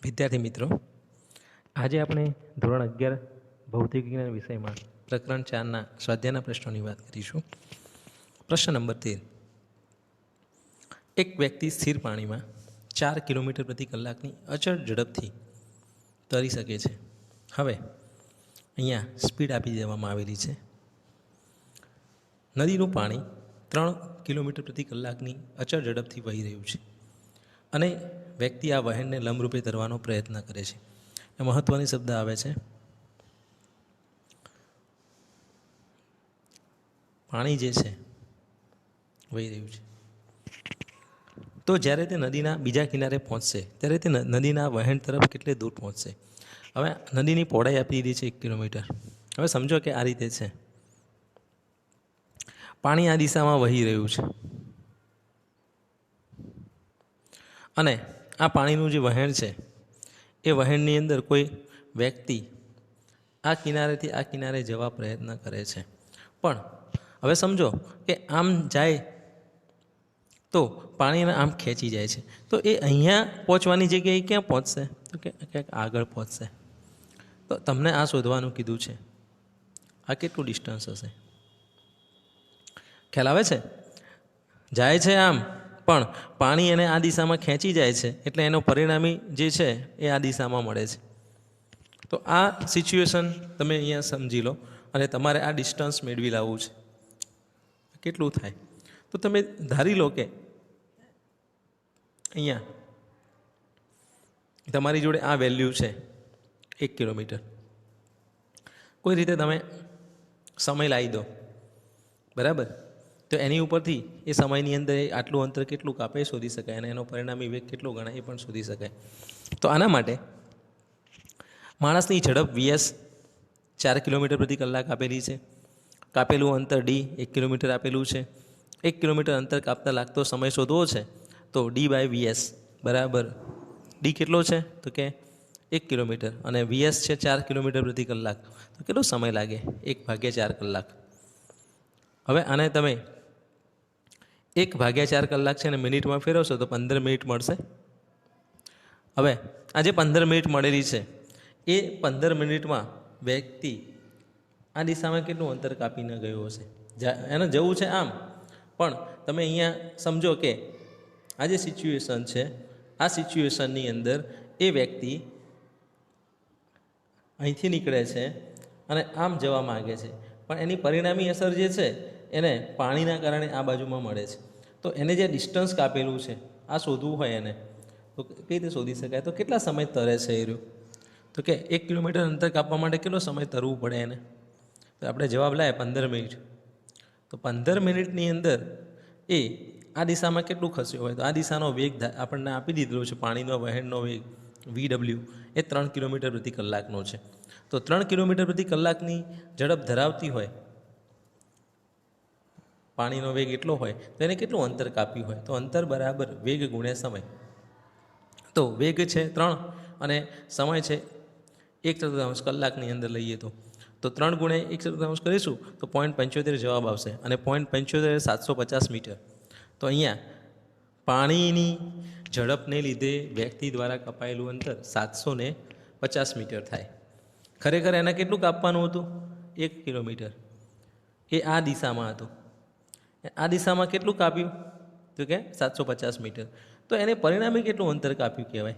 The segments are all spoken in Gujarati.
વિદ્યાર્થી મિત્રો, આજે આપણે ધોરણ 11 ભૌતિક વિજ્ઞાન વિષયમાં પ્રકરણ 4ના સ્વાધ્યાયના પ્રશ્નોની વાત કરીશું. પ્રશ્ન નંબર 13. એક વ્યક્તિ સ્થિર પાણીમાં 4 કિલોમીટર પ્રતિ કલાકની અચળ ઝડપથી તરી શકે છે. હવે અહીંયા સ્પીડ આપી દેવામાં આવેલી છે. નદીનું પાણી 3 કિલોમીટર પ્રતિ કલાકની અચળ ઝડપથી વહી રહ્યું છે અને વ્યક્તિ આ વહેણને લંબરૂપે તરવાનો પ્રયત્ન કરે છે. એ મહત્ત્વની શબ્દ આવે છે. પાણી જે છે વહી રહ્યું છે. તો જ્યારે તે નદીના બીજા કિનારે પહોંચશે ત્યારે તે નદીના વહેણ તરફ કેટલે દૂર પહોંચશે. હવે નદીની પહોળાઈ આપી દીધી છે 1 કિલોમીટર. હવે સમજો કે આ રીતે છે. પાણી આ દિશામાં વહી રહ્યું છે અને આ પાણીનું જે વહેણ છે એ વહેણની અંદર કોઈ વ્યક્તિ આ કિનારેથી આ કિનારે જવા પ્રયત્ન કરે છે. પણ હવે સમજો કે આમ જાય તો પાણીને આમ ખેંચી જાય છે. તો એ અહીંયા પહોંચવાની જગ્યાએ ક્યાં પહોંચશે? તો કે ક્યાંક આગળ પહોંચશે. તો તમને આ શોધવાનું કીધું છે. આ કેટલું ડિસ્ટન્સ હશે? ખ્યાલ આવે છે? જાય છે આમ, પણ પાણી એને આ દિશામાં ખેંચી જાય છે એટલે એનો પરિણામી જે છે એ આ દિશામાં મળે છે. તો આ સિચ્યુએશન તમે અહીંયા સમજી લો અને તમારે આ ડિસ્ટન્સ મેળવી લાવવું છે. કેટલું થાય? તો તમે ધારી લો કે અહીંયા તમારી જોડે આ વેલ્યુ છે 1 કિલોમીટર. કોઈ રીતે તમે સમય લાવી દો, બરાબર? તો એની ઉપરથી એ સમયની અંદર આટલું અંતર કેટલું કાપે એ શોધી શકાય અને એનો પરિણામી વેગ કેટલો ગણાય એ પણ શોધી શકાય. તો આના માટે માણસની ઝડપ વીએસ 4 કિલોમીટર પ્રતિ કલાક આપેલી છે. કાપેલું અંતર ડી 1 કિલોમીટર આપેલું છે. 1 કિલોમીટર અંતર કાપતા લાગતો સમય શોધવો છે તો D/VS બરાબર ડી કેટલો છે? તો કે 1 કિલોમીટર અને વીએસ છે 4 કિલોમીટર પ્રતિ કલાક. તો કેટલો સમય લાગે? 1/4 કલાક. હવે આને તમે 1/4 કલાક છે ને મિનિટમાં ફેરવશો તો 15 મિનિટ મળશે. હવે આ જે 15 મિનિટ મળેલી છે એ 15 મિનિટમાં વ્યક્તિ આ દિશામાં કેટલું અંતર કાપીને ગયો હશે? એને જવું છે આમ, પણ તમે અહીંયા સમજો કે આ જે સિચ્યુએશન છે આ સિચ્યુએશનની અંદર એ વ્યક્તિ અહીંથી નીકળે છે અને આમ જવા માગે છે, પણ એની પરિણામી અસર જે છે એને પાણીના કારણે આ બાજુમાં મળે છે. તો એને જે ડિસ્ટન્સ કાપેલું છે આ શોધવું હોય એને તો કઈ રીતે શોધી શકાય? તો કેટલા સમય તરે છે એ રહ્યું? તો કે 1 કિલોમીટર અંતર કાપવા માટે કેટલો સમય તરવું પડે એને? તો આપણે જવાબ લાવે 15 મિનિટ. તો 15 મિનિટની અંદર એ આ દિશામાં કેટલું ખસ્યું હોય? તો આ દિશાનો વેગ આપણને આપી દીધેલો છે. પાણીનો વહેણનો વેગ VW એ 3 કિલોમીટર પ્રતિ કલાકનો છે. તો 3 કિલોમીટર પ્રતિ કલાકની ઝડપ ધરાવતી હોય, પાણીનો વેગ એટલો હોય તો એને કેટલું અંતર કાપ્યું હોય? તો અંતર બરાબર વેગ ગુણ્યા સમય. તો વેગ છે 3 અને સમય છે 1/4 કલાકની અંદર લઈએ તો 3 ગુણ્યા 1/4 કરીશું તો 0.75 જવાબ આવશે અને 0.75 750 મીટર. તો અહીંયા પાણીની ઝડપને લીધે વ્યક્તિ દ્વારા કપાયેલું અંતર 750 મીટર થાય. ખરેખર એને કેટલું કાપવાનું હતું? 1 કિલોમીટર. એ આ દિશામાં હતું. આ દિશામાં કેટલું કાપ્યું? તો કે 750 મીટર. તો એને પરિણામી કેટલું અંતર કાપ્યું કહેવાય?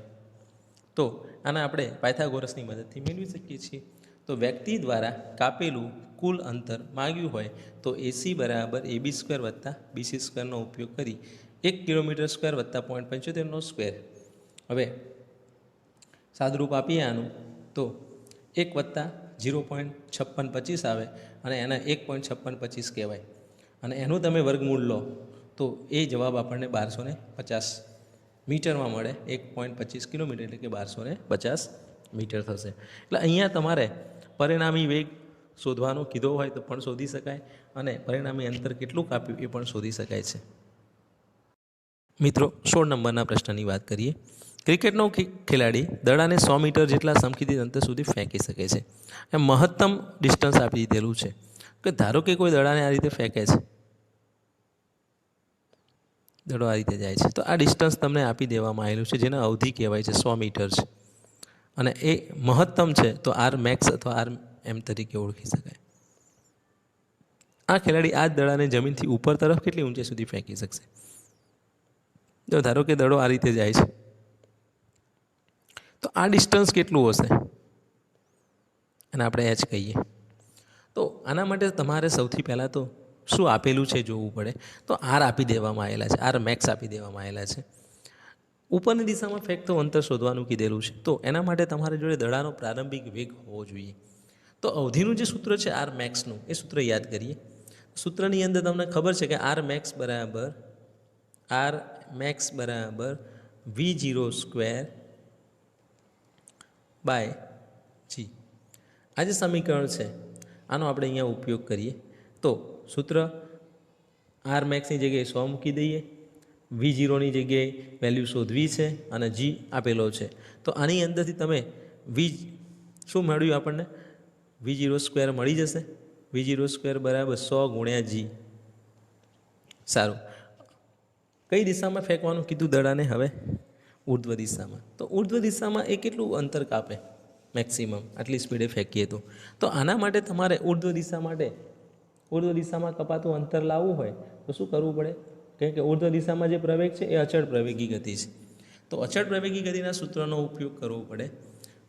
તો આને આપણે પાયથાગોરસની મદદથી મેળવી શકીએ છીએ. તો વ્યક્તિ દ્વારા કાપેલું કુલ અંતર માગ્યું હોય તો AC બરાબર AB² વત્તા BC² ઉપયોગ કરી 1 કિલોમીટર સ્ક્વેર વત્તા 0.75 હવે સાદુરૂપ આપીએ આનું તો 1 વત્તા 0.5625 આવે અને એના 1.5625 કહેવાય. અને એનું તમે વર્ગમૂળ લો તો એ જવાબ આપણને 1250 મીટરમાં મળે. 1.25 કિલોમીટર એટલે કે 1250 મીટર થશે. એટલે અહીંયા તમારે પરિણામી વેગ શોધવાનો કીધો હોય તો પણ શોધી શકાય અને પરિણામી અંતર કેટલું કાપ્યું એ પણ શોધી શકાય છે. મિત્રો, 16 નંબરના પ્રશ્નની વાત કરીએ. ક્રિકેટનો ખેલાડી દડાને 100 મીટર જેટલા સમખીતી અંતર સુધી ફેંકી શકે છે. એમ મહત્તમ ડિસ્ટન્સ આપી દીધેલું છે કે ધારો કે કોઈ દડાને આ રીતે ફેંકે છે, દડો આ રીતે જાય છે તો આ ડિસ્ટન્સ તમને આપી દેવામાં આવેલું છે જેને અવધિ કહેવાય છે 100 મીટર છે. અને એ મહત્તમ છે તો આર મેક્સ અથવા આર એમ તરીકે ઓળખી શકાય. આ ખેલાડી આ જ દડાને જમીનથી ઉપર તરફ કેટલી ઊંચાઈ સુધી ફેંકી શકશે? જો ધારો કે દડો આ રીતે જાય છે, તો આ ડિસ્ટન્સ કેટલું હશે? અને આપણે એચ કહીએ. તો આના માટે તમારે સૌથી પહેલાં તો શું આપેલું છે જોવું પડે. તો આર આપી દેવામાં આવેલા છે, આર મેક્સ આપી દેવામાં આવેલા છે. ઉપરની દિશામાં ફેંકતો અંતર શોધવાનું કીધેલું છે. તો એના માટે તમારી જોડે દડાનો પ્રારંભિક વેગ હોવો જોઈએ. તો અવધિનું જે સૂત્ર છે આર મેક્સનું, એ સૂત્ર યાદ કરીએ. સૂત્રની અંદર તમને ખબર છે કે આર મેક્સ બરાબર V0² બાય જી. આ જે સમીકરણ છે આનો આપણે અહીંયા ઉપયોગ કરીએ. તો સૂત્ર આર મેક્સની જગ્યાએ 100 મૂકી દઈએ, V0ની જગ્યાએ વેલ્યુ શોધવી છે અને જી આપેલો છે. તો આની અંદરથી તમે શું મળ્યું આપણને? V0² મળી જશે. V0² બરાબર 100 ગુણ્યા જી. સારું, કઈ દિશામાં ફેંકવાનું કીધું દડાને? હવે ઉર્ધ્વ દિશામાં. તો ઉર્ધ્વ દિશામાં એ કેટલું અંતર કાપે મેક્સિમમ આટલી સ્પીડે ફેંકીએ તો આના માટે તમારે ઉર્ધ્વ દિશામાં કપાતું અંતર લાવવું હોય તો શું કરવું પડે? કારણ કે ઉર્ધ્વ દિશામાં જે પ્રવેગ છે એ અચળ પ્રવેગી ગતિ છે. તો અચળ પ્રવેગી ગતિના સૂત્રનો ઉપયોગ કરવો પડે.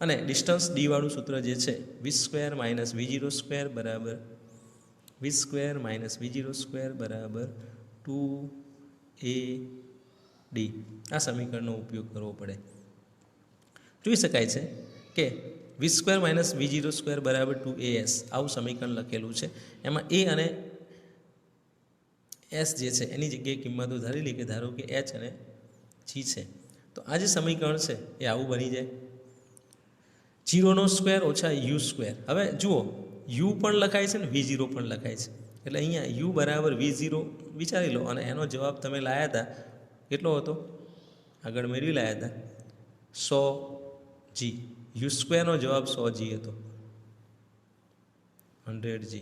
અને ડિસ્ટન્સ ડીવાળું સૂત્ર જે છે V² - V0² બરાબર બરાબર 2AD. આ સમીકરણનો ઉપયોગ કરવો પડે. જોઈ શકાય છે કે V² - V0² બરાબર 2AS આવું સમીકરણ લખેલું છે. એમાં એ અને એસ જે છે એની જગ્યાએ કિંમતો ધારી લે કે ધારો કે એચ અને જી છે. તો આ જે સમીકરણ છે એ આવું બની જાય 0² - U². હવે જુઓ, યુ પણ લખાય છે ને V0 પણ લખાય છે. એટલે અહીંયા યુ બરાબર V0 વિચારી લો અને એનો જવાબ તમે લાયા હતા કેટલો હતો? આગળ મેળવી લાયા હતા 100G. U²નો જવાબ 100G હતો, 100G.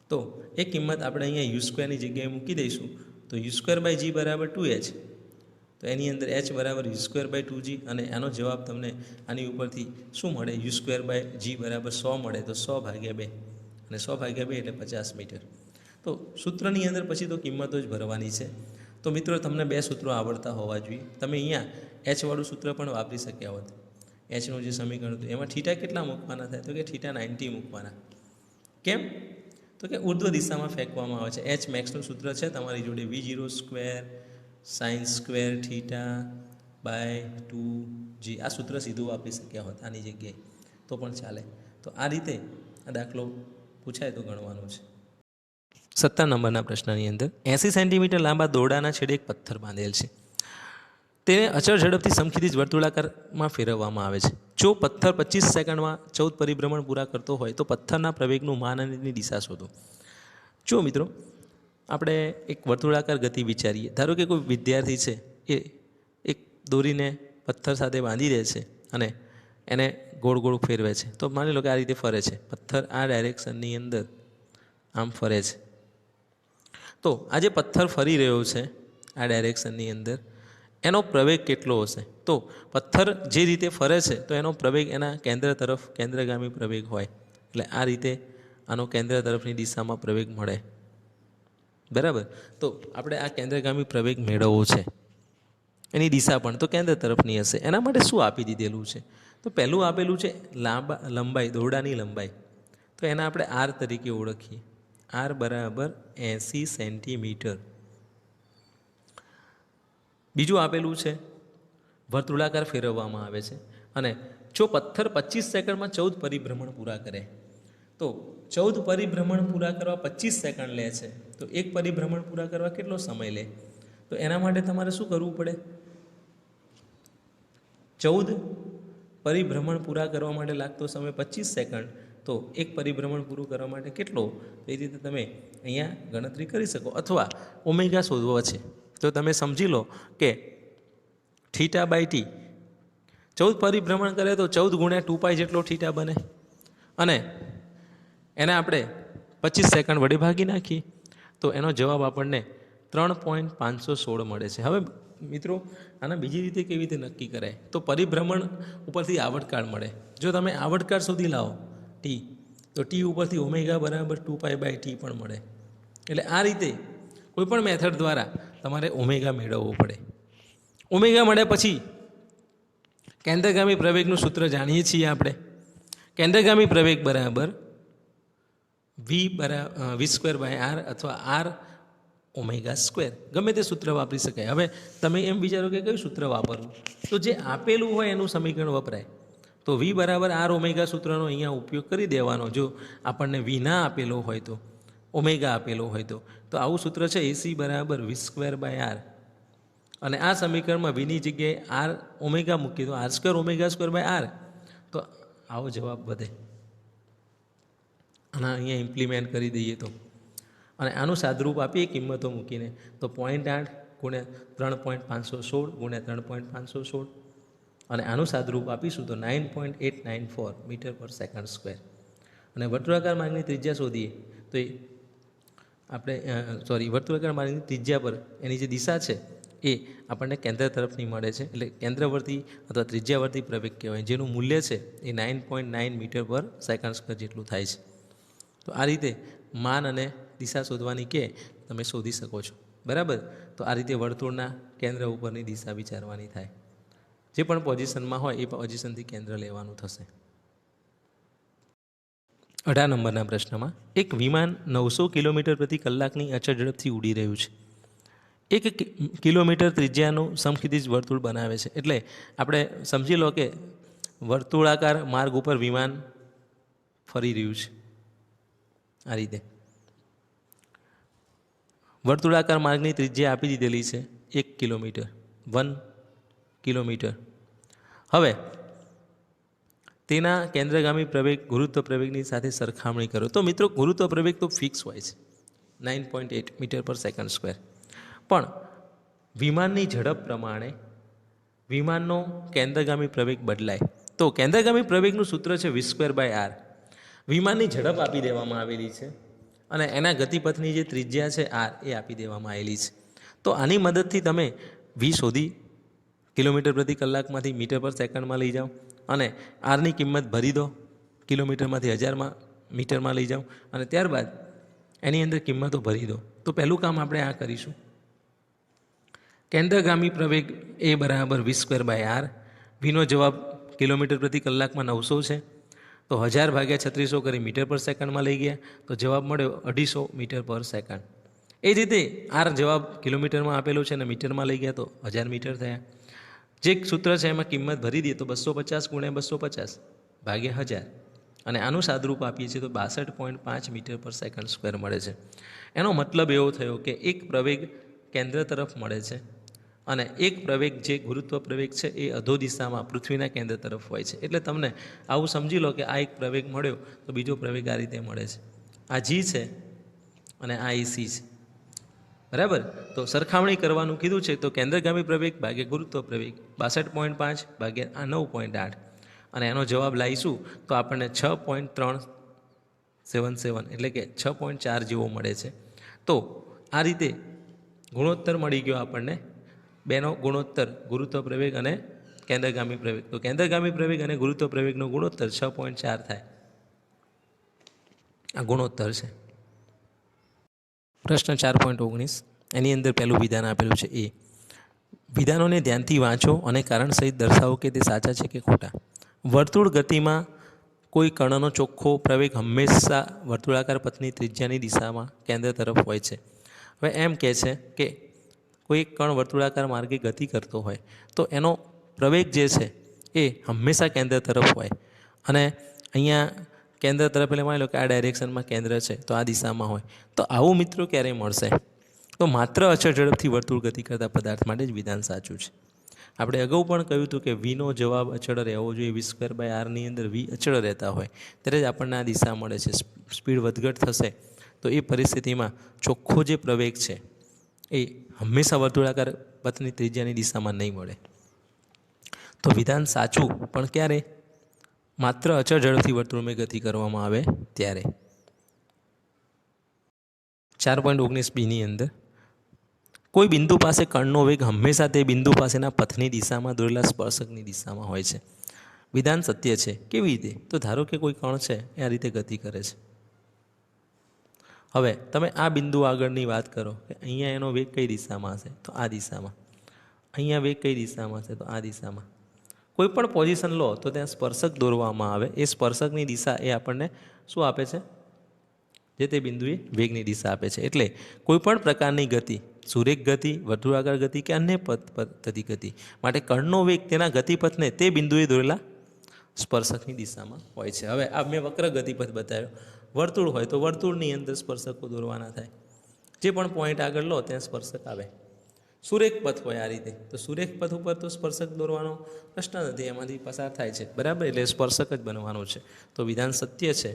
તો એ કિંમત આપણે અહીંયા U²ની જગ્યાએ મૂકી દઈશું. તો U²/G બરાબર 2H. તો એની અંદર H બરાબર U²/2G અને એનો જવાબ તમને આની ઉપરથી શું મળે? U²/G બરાબર 100 મળે. તો 100/2 અને 100/2 એટલે 50 મીટર. તો સૂત્રની અંદર પછી તો કિંમતો જ ભરવાની છે. તો મિત્રો તમને 2 સૂત્રો આવડતા હોવા જોઈએ. તમે અહીંયા એચવાળું સૂત્ર પણ વાપરી શક્યા હોત. એચનું જે સમીકરણ હતું એમાં θ કેટલા મૂકવાના થાય? તો કે θ 90 મૂકવાના. કેમ? તો કે ઉર્ધ્વ દિશામાં ફેંકવામાં આવે છે. એચ મેક્સનું સૂત્ર છે તમારી જોડે V0² sin² θ/2G. આ સૂત્ર સીધું વાપરી શક્યા હોત આની જગ્યાએ તો પણ ચાલે. તો આ રીતે આ દાખલો પૂછાય તો ગણવાનું છે. 17 નંબરના પ્રશ્નની અંદર 80 સેન્ટીમીટર લાંબા દોરડાના છેડે એક પથ્થર બાંધેલ છે. તેને અચળ ઝડપથી સમખીતી વર્તુળાકારમાં ફેરવવામાં આવે છે. જો પથ્થર 25 સેકન્ડમાં 14 પરિભ્રમણ પૂરા કરતો હોય તો પથ્થરના પ્રવેગનું માન અને તેની દિશા શોધો. જો મિત્રો, આપણે એક વર્તુળાકાર ગતિ વિચારીએ. ધારો કે કોઈ વિદ્યાર્થી છે એ એક દોરીને પથ્થર સાથે બાંધી દે છે અને એને ગોળ ગોળ ફેરવે છે. તો માની લો કે આ રીતે ફરે છે પથ્થર, આ ડાયરેક્શનની અંદર આમ ફરે છે. તો આ જે પથ્થર ફરી રહ્યો છે આ ડાયરેક્શનની અંદર, એનો પ્રવેગ કેટલો હશે? તો પથ્થર જે રીતે ફરે છે તો એનો પ્રવેગ એના કેન્દ્ર તરફ કેન્દ્રગામી પ્રવેગ હોય. એટલે આ રીતે આનો કેન્દ્ર તરફની દિશામાં પ્રવેગ મળે. બરાબર. તો આપણે આ કેન્દ્રગામી પ્રવેગ મેળવવો છે. એની દિશા પણ તો કેન્દ્ર તરફની હશે. એના માટે શું આપી દીધેલું છે? તો પહેલું આપેલું છે લંબાઈ, દોરડાની લંબાઈ. તો એને આપણે આર તરીકે ઓળખીએ. આર બરાબર 80 સેન્ટીમીટર. બીજું આપેલું છે વર્તુળાકાર ફેરવવામાં આવે છે અને જો પથ્થર 25 સેકન્ડમાં 14 પરિભ્રમણ પૂરા કરે તો 14 પરિભ્રમણ પૂરા કરવા 25 સેકન્ડ લે છે. તો એક પરિભ્રમણ પૂરા કરવા કેટલો સમય લે? તો એના માટે તમારે શું કરવું પડે? 14 પરિભ્રમણ પૂરા કરવા માટે લાગતો સમય 25 સેકન્ડ. તો એક પરિભ્રમણ પૂરું કરવા માટે કેટલો? એ રીતે તમે અહીંયા ગણતરી કરી શકો. અથવા ઓમેગા શોધવો છે તો તમે સમજી લો કે θ/t 14 પરિભ્રમણ કરે તો 14 ગુણ્યા 2π જેટલો θ બને અને એને આપણે 25 સેકન્ડ વડે ભાગી નાખીએ તો એનો જવાબ આપણને 3.516 મળે છે. હવે મિત્રો આના બીજી રીતે કેવી રીતે નક્કી કરાય? તો પરિભ્રમણ ઉપરથી આવર્તકાળ મળે. જો તમે આવર્તકાળ સુધી લાવો ટી, તો ટી ઉપરથી ઓમેગા બરાબર 2π/t પણ મળે. એટલે આ રીતે કોઈપણ મેથડ દ્વારા તમારે ઓમેગા મેળવવો પડે. ઓમેગા મળ્યા પછી કેન્દ્રગામી પ્રવેગનું સૂત્ર જાણીએ છીએ આપણે. કેન્દ્રગામી પ્રવેગ બરાબર v²/r અથવા r ω², ગમે તે સૂત્ર વાપરી શકાય. હવે તમે એમ વિચારો કે કયું સૂત્ર વાપરવું? તો જે આપેલું હોય એનું સમીકરણ વપરાય. તો v = r ω સૂત્રનો અહીંયા ઉપયોગ કરી દેવાનો. જો આપણને v ના આપેલો હોય તો, ઓમેગા આપેલો હોય તો આવું સૂત્ર છે AC = v²/r. અને આ સમીકરણમાં વીની જગ્યાએ r ઓમેગા મૂકીએ તો r² ω²/r, તો આવો જવાબ વધે. અને અહીંયા ઇમ્પ્લિમેન્ટ કરી દઈએ તો, અને આનું સાદરૂપ આપીએ કિંમતો મૂકીને, તો 0.8 × 3.516 × 3.516, અને આનું સાદરૂપ આપીશું તો 9.894 મીટર/સેકન્ડ². અને વર્તુળાકાર માર્ગની ત્રિજ્યા શોધીએ તો આપણે વર્તુળાકાર માર્ગની ત્રિજ્યા પર એની જે દિશા છે એ આપણને કેન્દ્ર તરફની મળે છે. એટલે કેન્દ્રવર્તી અથવા ત્રિજ્યાવર્તી પ્રવેગ કહેવાય, જેનું મૂલ્ય છે એ 9.9 મીટર/સેકન્ડ² જેટલું થાય છે. તો આ રીતે માન અને દિશા શોધવાની કે તમે શોધી શકો છો, બરાબર. તો આ રીતે વર્તુળના કેન્દ્ર ઉપરની દિશા વિચારવાની થાય. જે પણ પોઝિશનમાં હોય એ પોઝિશનથી કેન્દ્ર લેવાનું થશે. 18 નંબરના પ્રશ્નમાં એક વિમાન 900 કિલોમીટર/કલાકની અચળ ઝડપથી ઉડી રહ્યું છે. 1 કિલોમીટર ત્રિજ્યાનું સમક્ષિતિજ વર્તુળ બનાવે છે. એટલે આપણે સમજી લો કે વર્તુળાકાર માર્ગ ઉપર વિમાન ફરી રહ્યું છે. આ રીતે વર્તુળાકાર માર્ગની ત્રિજ્યા આપી દીધેલી છે 1 કિલોમીટર, 1 કિલોમીટર. હવે તેના કેન્દ્રગામી પ્રવેગ ગુરુત્વ પ્રવેગની સાથે સરખામણી કરો. તો મિત્રો ગુરુત્વ પ્રવેગ તો ફિક્સ હોય છે 9.8 મીટર/સેકન્ડ². પણ વિમાનની ઝડપ પ્રમાણે વિમાનનો કેન્દ્રગામી પ્રવેગ બદલાય. તો કેન્દ્રગામી પ્રવેગનું સૂત્ર છે v²/r. વિમાનની ઝડપ આપી દેવામાં આવેલી છે અને એના ગતિપથની જે ત્રિજ્યા છે r એ આપી દેવામાં આવેલી છે. તો આની મદદથી તમે v શોધી કિલોમીટર/કલાકમાંથી મીટર/સેકન્ડમાં લઈ જાઓ, અને આરની કિંમત ભરી દો, કિલોમીટરમાંથી 1000માં મીટરમાં લઈ જાઓ, અને ત્યારબાદ એની અંદર કિંમતો ભરી દો. તો પહેલું કામ આપણે આ કરીશું. કેન્દ્રગામી પ્રવેગ એ બરાબર v²/r. વીનો જવાબ કિલોમીટર/કલાકમાં 900 છે. તો 1000 / 3600 કરી મીટર/સેકન્ડમાં લઈ ગયા, તો જવાબ મળ્યો 250 મીટર/સેકન્ડ. એ જ રીતે આર જવાબ કિલોમીટરમાં આપેલો છે અને મીટરમાં લઈ ગયા તો 1000 મીટર થયા. જે સૂત્ર છે એમાં કિંમત ભરી દઈએ તો 250 × 250 / 1000, અને આનું સાદરૂપ આપીએ છીએ તો 62.5 મીટર/સેકન્ડ² મળે છે. એનો મતલબ એવો થયો કે એક પ્રવેગ કેન્દ્ર તરફ મળે છે અને એક પ્રવેગ જે ગુરુત્વ પ્રવેગ છે એ અધો દિશામાં પૃથ્વીના કેન્દ્ર તરફ હોય છે. એટલે તમને આવું સમજી લો કે આ એક પ્રવેગ મળ્યો તો બીજો પ્રવેગ આ રીતે મળે છે. આ જી છે અને આ એ સી છે, બરાબર. તો સરખામણી કરવાનું કીધું છે. તો કેન્દ્રગામી પ્રવેગ ભાગ્યા ગુરુત્વ પ્રવેગ 62.5 ભાગ્યા 9.8, અને એનો જવાબ લાવીશું તો આપણને 6.377 એટલે કે 6.4 જેવો મળે છે. તો આ રીતે ગુણોત્તર મળી ગયો આપણને, બેનો ગુણોત્તર, ગુરુત્વ પ્રવેગ અને કેન્દ્રગામી પ્રવેગ. તો કેન્દ્રગામી પ્રવેગ અને ગુરુત્વ પ્રવેગનો ગુણોત્તર 6.4 થાય. આ ગુણોત્તર છે. પ્રશ્ન 4.19, એની અંદર પહેલું વિધાન આપેલું છે એ. વિધાનોને ધ્યાનથી વાંચો અને કારણ સહિત દર્શાવો કે તે સાચા છે કે ખોટા. વર્તુળ ગતિમાં કોઈ કણનો ચોખ્ખો પ્રવેગ હંમેશા વર્તુળાકાર પથની ત્રિજ્યાની દિશામાં કેન્દ્ર તરફ હોય છે. હવે એમ કહે છે કે કોઈ એક કણ વર્તુળાકાર માર્ગે ગતિ કરતો હોય તો એનો પ્રવેગ જે છે એ હંમેશા કેન્દ્ર તરફ હોય. અને અહીંયા કેન્દ્ર તરફ એટલે માની લો કે આ ડાયરેક્શનમાં કેન્દ્ર છે તો આ દિશામાં હોય. તો આવું મિત્રો ક્યારે મળશે? તો માત્ર અચળ ઝડપથી વર્તુળ ગતિ કરતા પદાર્થ માટે જ વિધાન સાચું છે. આપણે અગાઉ પણ કહ્યું હતું કે વીનો જવાબ અચળ રહેવો જોઈએ. v²/rની અંદર વી અચળ રહેતા હોય ત્યારે જ આપણને આ દિશા મળે છે. સ્પીડ વધઘટ થશે તો એ પરિસ્થિતિમાં ચોખ્ખો જે પ્રવેગ છે એ હંમેશા વર્તુળાકાર પથની ત્રિજ્યાની દિશામાં નહીં મળે. તો વિધાન સાચું પણ ક્યારે? માત્ર અચળ ઝડપથી વર્તુળમાં ગતિ કરવામાં આવે ત્યારે. 4.19 બીની અંદર કોઈ બિંદુ પાસે કણનો વેગ હંમેશા તે બિંદુ પાસેના પથની દિશામાં દોરેલા સ્પર્શકની દિશામાં હોય છે. વિધાન સત્ય છે. કેવી રીતે? તો ધારો કે કોઈ કણ છે એ આ રીતે ગતિ કરે છે. હવે તમે આ બિંદુ આગળની વાત કરો કે અહીંયા એનો વેગ કઈ દિશામાં હશે, તો આ દિશામાં. અહીંયા વેગ કઈ દિશામાં હશે, તો આ દિશામાં. કોઈ પણ પોઝિશન લો તો ત્યાં સ્પર્શક દોરવામાં આવે. એ સ્પર્શકની દિશા એ આપણને શું આપે છે? જે તે બિંદુએ વેગની દિશા આપે છે. એટલે કોઈ પણ પ્રકારની ગતિ, સુરેખ ગતિ, વર્તુળાકાર ગતિ કે અન્ય પદ્ધતિ ગતિ માટે કણનો વેગ તેના ગતિપથને તે બિંદુએ દોરેલા સ્પર્શકની દિશામાં હોય છે. હવે આ મેં વક્ર ગતિપથ બતાવ્યો. વર્તુળ હોય તો વર્તુળની અંદર સ્પર્શકો દોરવાના થાય. જે પણ પોઈન્ટ આગળ લો ત્યાં સ્પર્શક આવે. સુરેખ પથ હોય આ રીતે, તો સુરેખ પથ ઉપર તો સ્પર્શક દોરવાનો પ્રશ્ન નથી, એમાંથી પસાર થાય છે. બરાબર, એટલે સ્પર્શક જ બનવાનો છે. તો વિધાન સત્ય છે.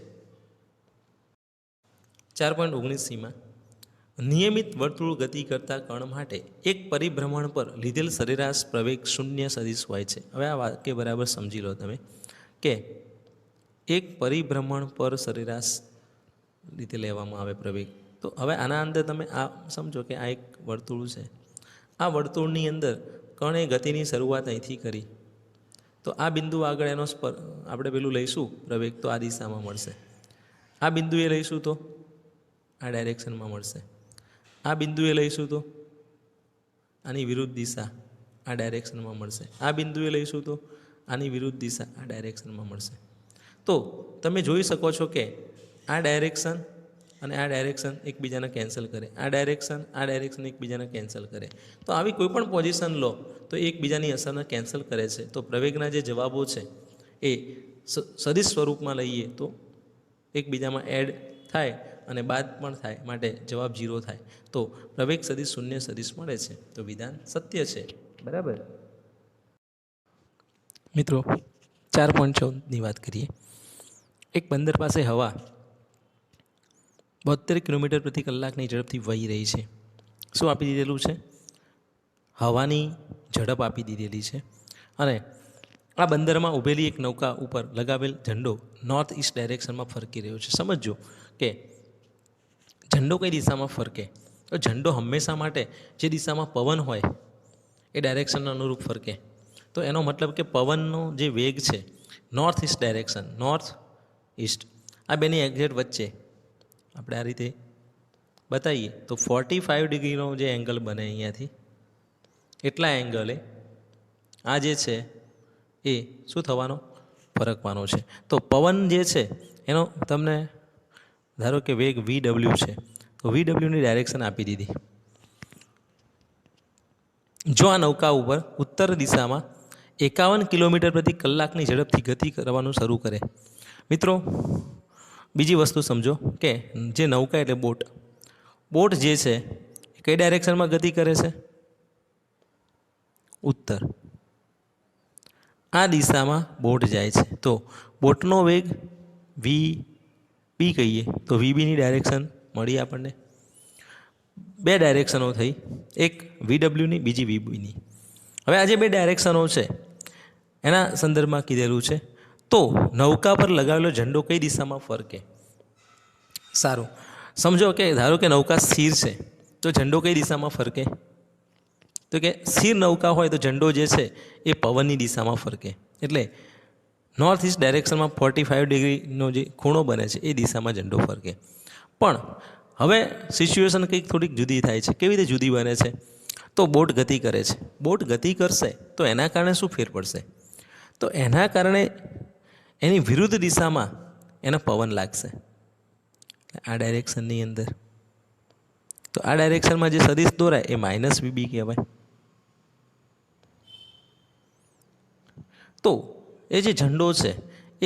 4.19 નિયમિત વર્તુળ ગતિ કરતા કણ માટે એક પરિભ્રમણ પર લીધેલ સરેરાશ પ્રવેગ શૂન્ય સદિશ હોય છે. હવે આ વાક્ય બરાબર સમજી લો તમે કે એક પરિભ્રમણ પર સરેરાશ રીતે લેવામાં આવે પ્રવેગ. તો હવે આના અંદર તમે આ સમજો કે આ એક વર્તુળ છે. આ વર્તુળની અંદર કણે ગતિની શરૂઆત અહીંથી કરી, તો આ બિંદુ આગળ એનો આપણે પેલું લઈશું પ્રવેગ, તો આ દિશામાં મળશે. આ બિંદુએ લઈશું તો આ ડાયરેક્શનમાં મળશે. આ બિંદુએ લઈશું તો આની વિરુદ્ધ દિશા આ ડાયરેક્શનમાં મળશે. આ બિંદુએ લઈશું તો આની વિરુદ્ધ દિશા આ ડાયરેક્શનમાં મળશે. તો તમે જોઈ શકો છો કે આ ડાયરેક્શન અને આ ડાયરેક્શન એકબીજાને કેન્સલ કરે, આ ડાયરેક્શન એકબીજાને કેન્સલ કરે. તો આવી કોઈ પણ પોઝિશન લો તો એકબીજાની અસરને કેન્સલ કરે છે. તો પ્રવેગના જે જવાબો છે એ સદિશ સ્વરૂપમાં લઈએ તો એકબીજામાં એડ થાય અને બાદ પણ થાય, માટે જવાબ 0 થાય. તો પ્રવેગ સદિશ શૂન્ય સદિશ મળે છે. તો વિધાન સત્ય છે. બરાબર મિત્રો, 4.14ની વાત કરીએ. એક બંદર પાસે હવા 72 કિલોમીટર પ્રતિ કલાકની ઝડપથી વહી રહી છે. શું આપી દીધેલું છે? હવાની ઝડપ આપી દીધેલી છે. અને આ બંદરમાં ઊભેલી એક નૌકા ઉપર લગાવેલ ઝંડો નોર્થ ઇસ્ટ ડાયરેક્શનમાં ફરકી રહ્યો છે. સમજો કે ઝંડો કઈ દિશામાં ફરકે, તો ઝંડો હંમેશા માટે જે દિશામાં પવન હોય એ ડાયરેક્શનને અનુરૂપ ફરકે. તો એનો મતલબ કે પવનનો જે વેગ છે north east direction, north east, આ બેની એક્ઝેક્ટ વચ્ચે આપણે આ રીતે બતાવીએ તો 45 ડિગ્રીનો જે એંગલ બને અહીંયાથી, એટલા એંગલે આ જે છે એ શું થવાનો? ફરકવાનો છે. તો પવન જે છે એનો તમને ધારો કે વેગ VW છે, તો VWની ડાયરેક્શન આપી દીધી. જો આ નૌકા ઉપર ઉત્તર દિશામાં 51 કિલોમીટર પ્રતિ કલાકની ઝડપથી ગતિ કરવાનું શરૂ કરે. મિત્રો, બીજી વસ્તુ સમજો કે જે નૌકા એટલે બોટ જે છે એ કઈ ડાયરેક્શનમાં ગતિ કરે છે? ઉત્તર. આ દિશામાં બોટ જાય છે. તો બોટનો વેગ VB કહીએ તો VBની ડાયરેક્શન મળી આપણને. બે ડાયરેક્શનો થઈ, એક VWની, બીજી VBની. હવે આ જે બે ડાયરેક્શનો છે એના સંદર્ભમાં કીધેલું છે. તો નૌકા પર લગાવેલો ઝંડો કઈ દિશામાં ફરકે? સારું, સમજો કે ધારો કે નૌકા સ્થિર છે તો ઝંડો કઈ દિશામાં ફરકે? તો કે સ્થિર નૌકા હોય તો ઝંડો જે છે એ પવનની દિશામાં ફરકે. એટલે નોર્થ ઇસ્ટ ડાયરેક્શનમાં 45 ડિગ્રીનો જે ખૂણો બને છે એ દિશામાં ઝંડો ફરકે. પણ હવે સિચ્યુએશન કંઈક થોડીક જુદી થાય છે. કેવી રીતે જુદી બને છે? તો બોટ ગતિ કરે છે. બોટ ગતિ કરશે તો એના કારણે શું ફેર પડશે? તો એના કારણે એની વિરુદ્ધ દિશામાં એને પવન લાગશે આ ડાયરેક્શનની અંદર. તો આ ડાયરેક્શનમાં જે સદિશ દોરાય એ -VB કહેવાય. તો એ જે ઝંડો છે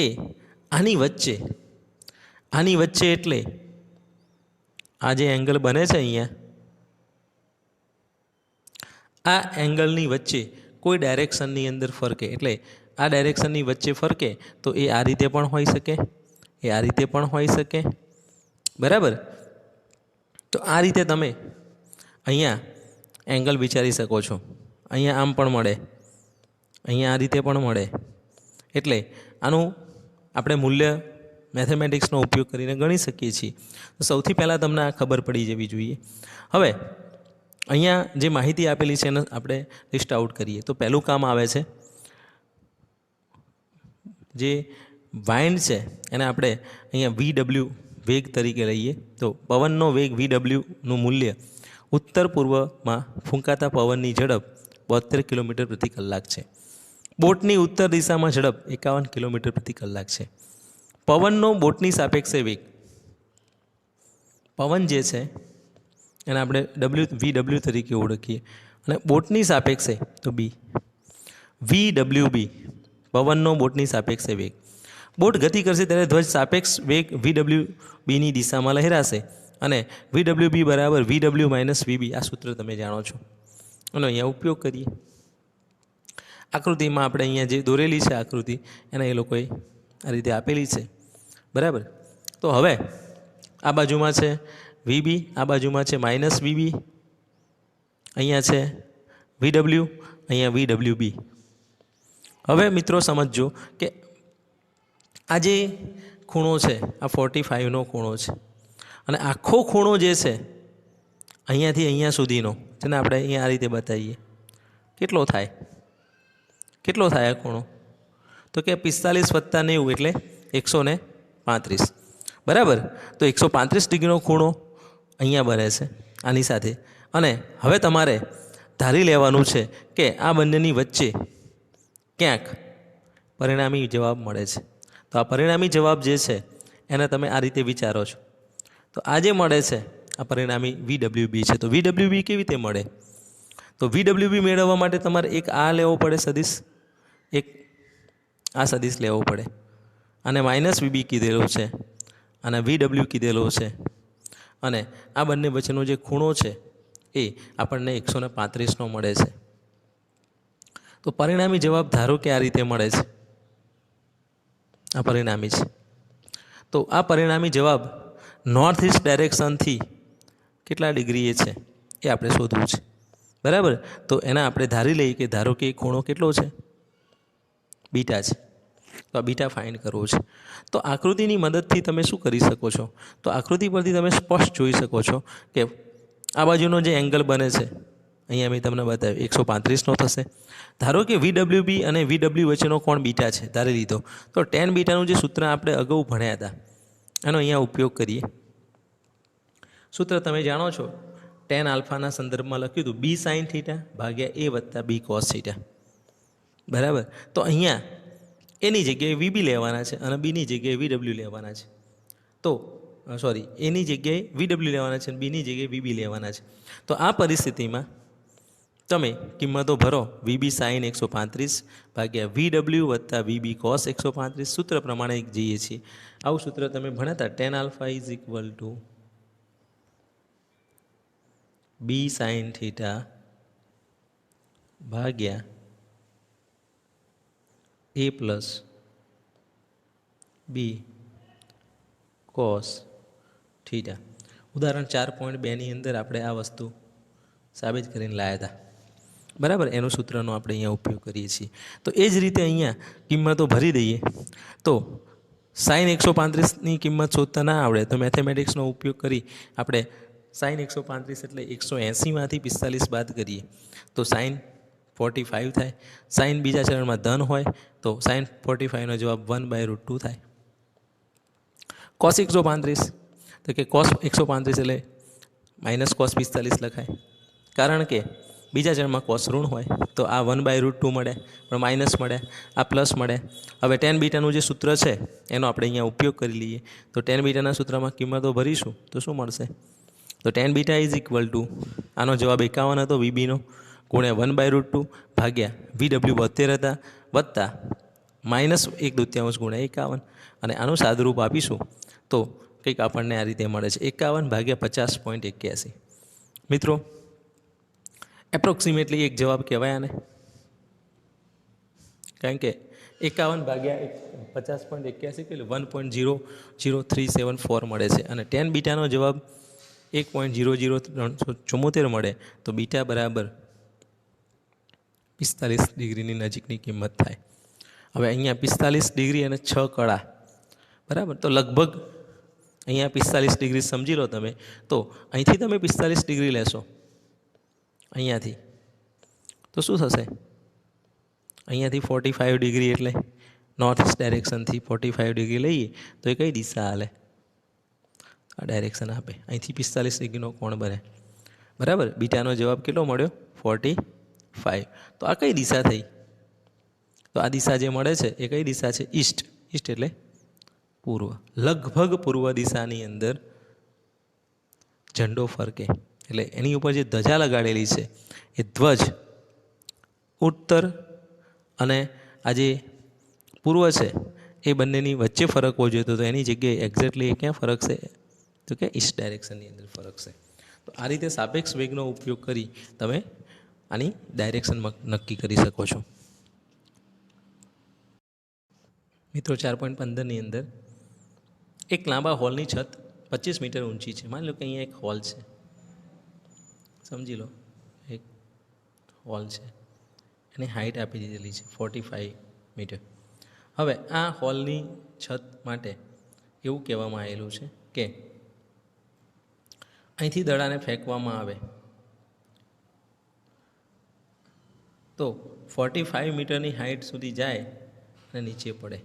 એ આની વચ્ચે એટલે આ જે એંગલ બને છે અહીંયા, આ એંગલની વચ્ચે કોઈ ડાયરેક્શનની અંદર ફરકે. એટલે આ ડાયરેક્શનની વચ્ચે ફરકે તો એ આ રીતે પણ હોઈ શકે, એ આ રીતે પણ હોઈ શકે. બરાબર. તો આ રીતે તમે અહીંયા એંગલ વિચારી શકો છો. અહીંયા આમ પણ મળે, અહીંયા આ રીતે પણ મળે. એટલે આનું આપણે મૂલ્ય મેથેમેટિક્સનો ઉપયોગ કરીને ગણી શકીએ છીએ. તો સૌથી પહેલાં તમને આ ખબર પડી જવી જોઈએ. હવે અહીંયા જે માહિતી આપેલી છે એને આપણે લિસ્ટ આઉટ કરીએ. તો પહેલું કામ આવે છે જે વાઇન્ડ છે એને આપણે અહીંયા VW વેગ તરીકે લઈએ. તો પવનનો વેગ VWનું મૂલ્ય ઉત્તર પૂર્વમાં ફૂંકાતા પવનની ઝડપ 72 કિલોમીટર પ્રતિ કલાક છે. બોટની ઉત્તર દિશામાં ઝડપ 51 કિલોમીટર પ્રતિ કલાક છે. પવનનો બોટની સાપેક્ષે વેગ, પવન જે છે એને આપણે VW તરીકે ઓળખીએ અને બોટની સાપેક્ષે તો VWB પવનનો બોટની સાપેક્ષે વેગ. બોટ ગતિ કરશે ત્યારે ધ્વજ સાપેક્ષ વેગ VWBની દિશામાં લહેરાશે અને VWB બરાબર VW માઇનસ VB આ સૂત્ર તમે જાણો છો. એનો અહીંયા ઉપયોગ કરીએ. આકૃતિમાં આપણે અહીંયા જે દોરેલી છે આકૃતિ એને એ લોકોએ આ રીતે આપેલી છે, બરાબર. તો હવે આ બાજુમાં છે VB, આ બાજુમાં છે માઇનસ VB, અહીંયા છે VW, અહીંયા VWB. હવે મિત્રો સમજજો કે આ જે ખૂણો છે આ 45નો ખૂણો છે અને આખો ખૂણો જે છે અહીંયાથી અહીંયા સુધીનો જેને આપણે અહીંયા આ રીતે બતાવીએ કેટલો થાય આ ખૂણો? તો કે 45 + 90 એટલે 135, બરાબર. તો 135 ડિગ્રીનો ખૂણો અહીંયા બને છે આની સાથે. અને હવે તમારે ધારી લેવાનું છે કે આ બંનેની વચ્ચે ક્યાંક પરિણામી જવાબ મળે છે. તો આ પરિણામી જવાબ જે છે એને તમે આ રીતે વિચારો છો. તો આ જે મળે છે આ પરિણામી VWB છે. તો VWB કેવી રીતે મળે? તો VWB મેળવવા માટે તમારે એક આ લેવો પડે સદિશ, એક આ સદિશ લેવો પડે. અને માઇનસ VB કીધેલો છે અને VW કીધેલો છે અને આ બંને વચ્ચેનો જે ખૂણો છે એ આપણને 135નો મળે છે. તો પરિણામી જવાબ ધારો કે આ રીતે મળે છે, આ પરિણામી છે. તો આ પરિણામી જવાબ નોર્થ ઇસ્ટ ડાયરેક્શનથી કેટલા ડિગ્રીએ છે એ આપણે શોધવું છે, બરાબર. તો એના આપણે ધારી લઈએ કે ધારો કે ખૂણો કેટલો છે? બીટા છે. તો આ બીટા ફાઇન્ડ કરવો છે. તો આકૃતિની મદદથી તમે શું કરી શકો છો? તો આકૃતિ પરથી તમે સ્પષ્ટ જોઈ શકો છો કે આ બાજુનો જે એંગલ બને છે અહીંયા મેં તમને બતાવ્યું 135નો થશે. ધારો કે VWB અને VW વચ્ચેનો કોણ બીટા છે ધારી લીધો. તો tan બીટાનું જે સૂત્ર આપણે અગાઉ ભણ્યા હતા એનો અહીંયા ઉપયોગ કરીએ. સૂત્ર તમે જાણો છો, tan આલ્ફાના સંદર્ભમાં લખ્યું હતું B sin θ ભાગ્યા A + B cos θ, બરાબર. તો અહીંયા એની જગ્યાએ VB લેવાના છે અને બીની જગ્યાએ VW લેવાના છે. તો એની જગ્યાએ VW લેવાના છે અને બીની જગ્યાએ VB લેવાના છે. તો આ પરિસ્થિતિમાં તમે કિંમતો ભરો. VB sin 135 ભાગ્યા VW + VB cos 135 સૂત્ર પ્રમાણે જઈએ છીએ. આવું સૂત્ર તમે ભણ્યા હતા, tan આલ્ફા = B sin θ ભાગ્યા A + B cos θ. ઉદાહરણ 4.2ની અંદર આપણે આ વસ્તુ સાબિત કરીને લાવ્યા હતા, બરાબર. એનું સૂત્રનો આપણે અહીંયા ઉપયોગ કરીએ છીએ. તો એ જ રીતે અહીંયા કિંમતો ભરી દઈએ. તો sin 135ની કિંમત શોધતા ના આવડે તો મેથેમેટિક્સનો ઉપયોગ કરી આપણે sin 135 એટલે 180માંથી 45 બાદ કરીએ તો sin 45 થાય. sin બીજા ચરણમાં ધન હોય તો sin 45નો જવાબ 1/√2 થાય. cos 135 તો કે cos 135 એટલે માઇનસ cos 45 લખાય, કારણ કે બીજા ચરણમાં cos ઋણ હોય તો આ 1/√2 મળે, પણ માઇનસ મળે, આ પ્લસ મળે. હવે tan બીટાનું જે સૂત્ર છે એનો આપણે અહીંયા ઉપયોગ કરી લઈએ. તો tan બીટાના સૂત્રમાં કિંમતો ભરીશું તો શું મળશે? તો tan બીટા આનો જવાબ 51 હતો VBનો, ગુણ્યા 1/√2 ભાગ્યા VW 72 હતા વત્તા -1/2 ગુણ્યા 51. અને આનું સાદુરૂપ આપીશું તો કંઈક આપણને આ રીતે મળે છે 51 ભાગ્યા 50.81. મિત્રો એપ્રોક્સિમેટલી એક જવાબ કહેવાય આને, કારણ કે 51 ભાગ્યા 50.81 એટલે 1.00374 મળે છે અને tan બીટાનો જવાબ 1.00374 મળે તો બીટા બરાબર 45 ડિગ્રીની નજીકની કિંમત થાય. હવે અહીંયા 45 ડિગ્રી અને 6 કળા, બરાબર. તો લગભગ અહીંયા 45 ડિગ્રી સમજી લો તમે. તો અહીંથી તમે 45 ડિગ્રી લેશો અહીંયાથી, તો શું થશે? અહીંયાથી 45 ડિગ્રી એટલે નોર્થ ઇસ્ટ ડાયરેક્શનથી 45 ડિગ્રી લઈએ તો એ કઈ દિશા હાલે? આ ડાયરેક્શન આપે. અહીંથી 45 ડિગ્રીનો કોણ બને, બરાબર. બીટાનો જવાબ કેટલો મળ્યો? 45. તો આ કઈ દિશા થઈ? તો આ દિશા જે મળે છે એ કઈ દિશા છે? ઈસ્ટ. ઈસ્ટ એટલે પૂર્વ. લગભગ પૂર્વ દિશાની અંદર ઝંડો ફરકે, એટલે એની ઉપર જે ધજા લગાડેલી છે એ ધ્વજ ઉત્તર અને આ જે પૂર્વ છે એ બંનેની વચ્ચે ફરકવો જોઈએ, તો એની જગ્યાએ એક્ઝેક્ટલી એ ક્યાં ફરકશે? તો કે ઈસ્ટ ડાયરેક્શનની અંદર ફરકશે. તો આ રીતે સાપેક્ષ વેગનો ઉપયોગ કરી તમે આની ડાયરેક્શન નક્કી કરી શકો છો. મિત્રો 4.15ની અંદર એક લાંબા હોલની છત 25 મીટર ઊંચી છે. માની લો કે અહીંયા એક હોલ છે, સમજી લો એક હોલ છે, એની હાઇટ આપી દીધેલી છે 45 મીટર. હવે આ હોલની છત માટે એવું કહેવામાં આવેલું છે કે અહીંથી દડાને ફેંકવામાં આવે તો 45 મીટરની હાઇટ સુધી જાય અને નીચે પડે.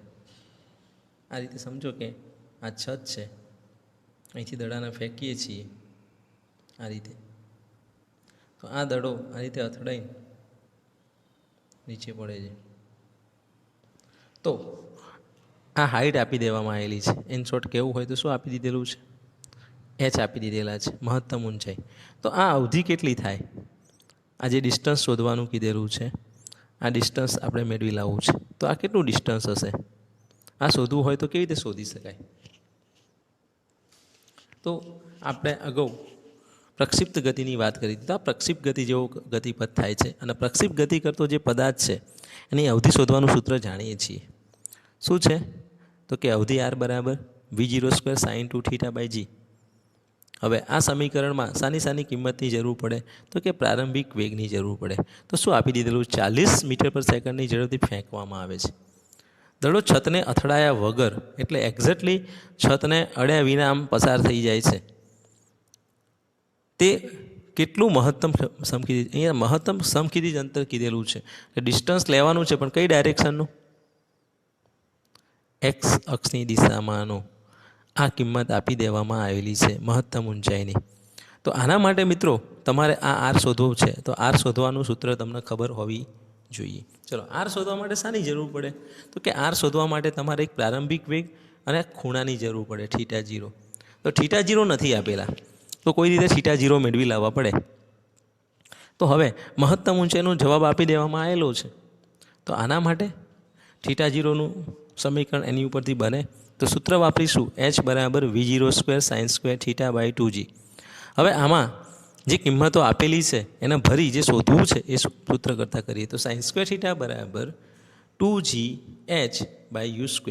આ રીતે સમજો કે આ છત છે, અહીંથી દડાને ફેંકીએ છીએ આ રીતે, તો આ દડો આ રીતે અથડાઈને નીચે પડે છે. તો આ હાઇટ આપી દેવામાં આવેલી છે. ઇન શોર્ટ કહેવું હોય તો શું આપી દીધેલું છે? એચ આપી દીધેલા છે, મહત્તમ ઊંચાઈ. તો આ અવધિ કેટલી થાય? આ જે ડિસ્ટન્સ શોધવાનું કીધેલું છે, આ ડિસ્ટન્સ આપણે મેળવી લાવવું છે. તો આ કેટલું ડિસ્ટન્સ હશે? આ શોધવું હોય તો કેવી રીતે શોધી શકાય? તો આપણે અગાઉ પ્રક્ષિપ્ત ગતિની વાત કરી હતી. તો આ પ્રક્ષિપ્ત ગતિ જેવો ગતિપથ થાય છે, અને પ્રક્ષિપ્ત ગતિ કરતો જે પદાર્થ છે એની અવધિ શોધવાનું સૂત્ર જાણીએ છીએ. શું છે? તો કે અવધિ r બરાબર v02 sin 2θ/g. હવે આ સમીકરણમાં સાની કિંમતની જરૂર પડે? તો કે પ્રારંભિક વેગની જરૂર પડે. તો શું આપી દીધેલું? 40 મીટર પર સેકન્ડની ઝડપથી ફેંકવામાં આવે છે. દડો છતને અથડાયા વગર, એટલે એક્ઝેક્ટલી છતને અડ્યા વિના આમ પસાર થઈ જાય છે. તે કેટલું મહત્તમ સમકીધી? અહીંયા મહત્તમ સમકીધી અંતર કીધેલું છે. ડિસ્ટન્સ લેવાનું છે, પણ કઈ ડાયરેક્શનનું? એક્સ અક્ષની દિશામાંનું. આ કિંમત આપી દેવામાં આવેલી છે મહત્તમ ઊંચાઈની. તો આના માટે મિત્રો તમારે આ આર શોધવું છે, તો આર શોધવાનું સૂત્ર તમને ખબર હોવી જોઈએ. ચલો, આર શોધવા માટે શાની જરૂર પડે? તો કે આર શોધવા માટે તમારે એક પ્રારંભિક વેગ અને ખૂણાની જરૂર પડે, θ0. તો θ0 નથી આપેલા, તો કોઈ રીતે θ0 મેળવી લાવવા પડે. તો હવે મહત્તમ ઊંચાઈનો જવાબ આપી દેવામાં આવેલો છે, તો આના માટે θ0નું સમીકરણ એની ઉપરથી બને. તો સૂત્ર વાપરીશું h બરાબર v02 sin² θ/2g. હવે આમાં જે કિંમતો આપેલી છે એને ભરી જે શોધવું છે એ સૂત્ર કરતાં કરીએ. તો sin² θ બરાબર 2gh/u².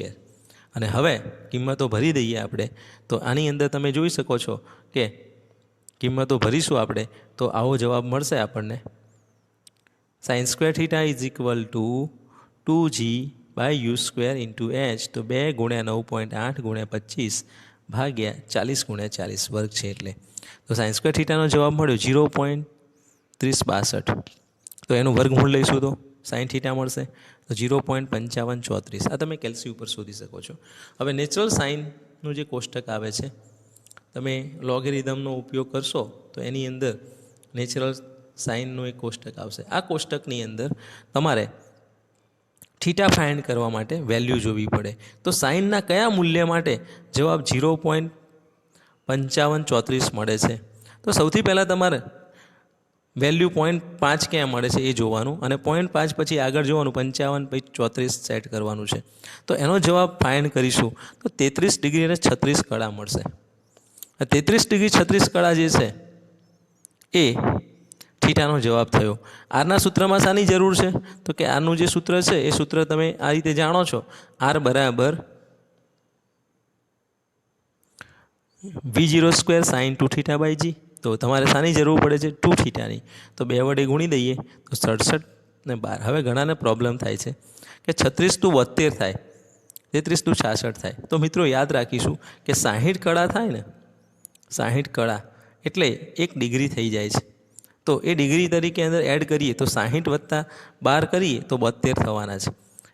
અને હવે કિંમતો ભરી દઈએ આપણે. તો આની અંદર તમે જોઈ શકો છો કે કિંમતો ભરીશું આપણે તો આવો જવાબ મળશે આપણને. sin² θ = 2g/u² h. તો 2 × 9.8 × 25 ભાગ્યા 40 × 40 વર્ગ છે એટલે. તો sin² θનો જવાબ મળ્યો 0.3062. તો એનું વર્ગમૂળ લઈશું તો sin θ મળશે તો 0.5534. આ તમે કેલ્સી ઉપર શોધી શકો છો. હવે નેચરલ સાઇનનું જે કોષ્ટક આવે છે, તમે લોગેરિધમનો ઉપયોગ કરશો તો એની અંદર નેચરલ સાઇનનું એક કોષ્ટક આવશે. આ કોષ્ટકની અંદર તમારે થીટા ફાઇન્ડ કરવા માટે વેલ્યુ જોવી પડે. તો સાઇનના કયા મૂલ્ય માટે જવાબ 0.5534 મળે છે? તો સૌથી પહેલાં તમારે વેલ્યુ 0.5 ક્યાં મળે છે એ જોવાનું, અને 0.5 પછી આગળ જોવાનું 55 પછી 34 સેટ કરવાનું છે. તો એનો જવાબ ફાઇન્ડ કરીશું તો 33 ડિગ્રી અને 36 કળા મળશે. 33 ડિગ્રી 36 કળા જે છે એ થીટાનો જવાબ થયો. આરના સૂત્રમાં શાની જરૂર છે? તો કે આરનું જે સૂત્ર છે એ સૂત્ર તમે આ રીતે જાણો છો, આર બરાબર v02 sin 2θ/g. તો તમારે શાની જરૂર પડે છે? 2θની. તો 2 વડે ગુણી દઈએ તો 67 ને 12. હવે ઘણાને પ્રોબ્લેમ થાય છે કે 36 × 72 થાય, 33 × 66 થાય. તો મિત્રો યાદ રાખીશું કે 60 કળા થાય ને, 60 કળા એટલે 1 ડિગ્રી થઈ જાય છે. તો એ ડિગ્રી તરીકે અંદર એડ કરીએ તો 60 વત્તા 12 કરીએ તો 72 થવાના છે.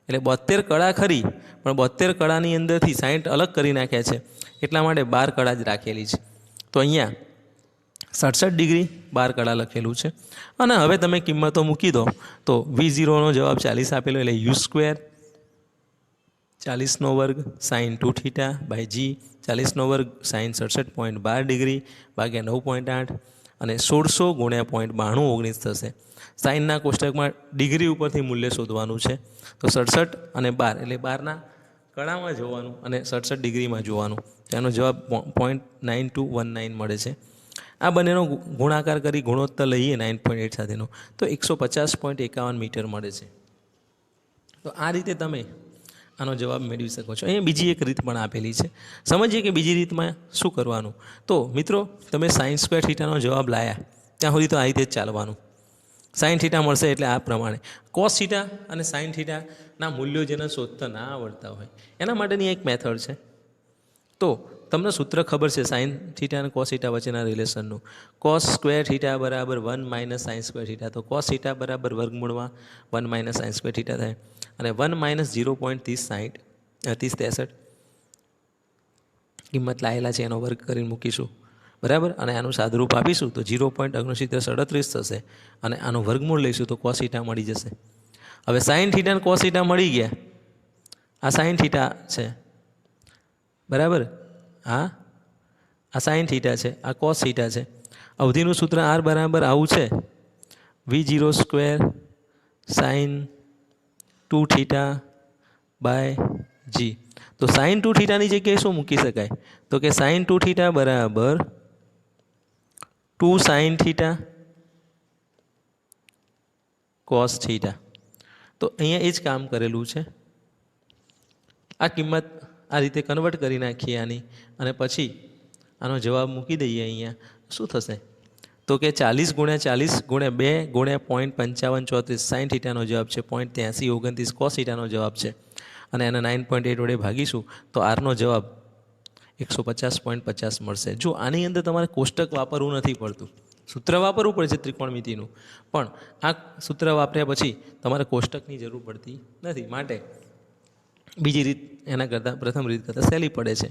એટલે 72 કળા ખરી, પણ 72 કળાની અંદરથી 60 અલગ કરી નાખ્યા છે, એટલા માટે 12 કળા જ રાખેલી છે. તો અહીંયા 67 ડિગ્રી 12 કળા લખેલું છે. અને હવે તમે કિંમતો મૂકી દો તો V0નો જવાબ 40 આપેલો, એટલે U², 40નો વર્ગ સાઇન 2θ બાય G, 40નો વર્ગ સાઇન 67.12 ડિગ્રી ભાગ્યા 9.8 અને 1600 ગુણ્યા 0.9219 થશે. સાઇનના કોષ્ટકમાં ડિગ્રી ઉપરથી મૂલ્ય શોધવાનું છે. તો 67 અને 12 એટલે 12ના કળામાં જોવાનું અને 67 ડિગ્રીમાં જોવાનું. તેનો જવાબ 0.9219 મળે છે. આ બંનેનો ગુણાકાર કરી ગુણોત્તર લઈએ 9.8 સાથેનો તો 150.51 મીટર મળે છે. તો આ રીતે તમે આનો જવાબ મેળવી શકો છો. અહીંયા બીજી એક રીત પણ આપેલી છે. સમજીએ કે બીજી રીતમાં શું કરવાનું. તો મિત્રો તમે sin² θનો જવાબ લાયા ત્યાં સુધી તો આ રીતે જ ચાલવાનું. sin θ મળશે એટલે આ પ્રમાણે cos θ અને sin θના મૂલ્યો જેને શોધતા ના આવડતા હોય એના માટેની એક મેથડ છે. તો તમને સૂત્ર ખબર છે sin θ અને cos θ વચ્ચેના રિલેશનનું. cos² θ બરાબર 1 - sin² θ. તો cos θ બરાબર વર્ગમૂળમાં 1 - sin² θ થાય અને 1 - 0.3063 કિંમત લાયેલા છે એનો વર્ગ કરીને મૂકીશું, બરાબર. અને આનું સાદુરૂપ આપીશું તો 0.6937 થશે અને આનું વર્ગમૂળ લઈશું તો cos θ મળી જશે. હવે sin θ અને cos θ મળી ગયા. આ sin θ છે, બરાબર. આ sin θ છે, આ cos θ છે. અવધિનું સૂત્ર R બરાબર આવું છે, V0² sin 2θ બાય G. તો sin 2θની જગ્યાએ શું મૂકી શકાય? તો કે sin 2θ બરાબર 2 sin θ cos θ. તો અહીંયા એ જ કામ કરેલું છે. આ કિંમત આ રીતે કન્વર્ટ કરી નાખીએ આની અને પછી આનો જવાબ મૂકી દઈએ. અહીંયા શું થશે તો કે 40 × 40 × 2 × 0.5534 sin θનો જવાબ છે, 0.8329 cos θનો જવાબ છે અને એને 9.8 વડે ભાગીશું તો આરનો જવાબ 150.50 મળશે. જો આની અંદર તમારે કોષ્ટક વાપરવું નથી પડતું, સૂત્ર વાપરવું પડે છે ત્રિકોણમિતિનું, પણ આ સૂત્ર વાપર્યા પછી તમારે કોષ્ટકની જરૂર પડતી નથી. માટે બીજી રીત એના કરતાં પ્રથમ રીત કરતાં સહેલી પડે છે.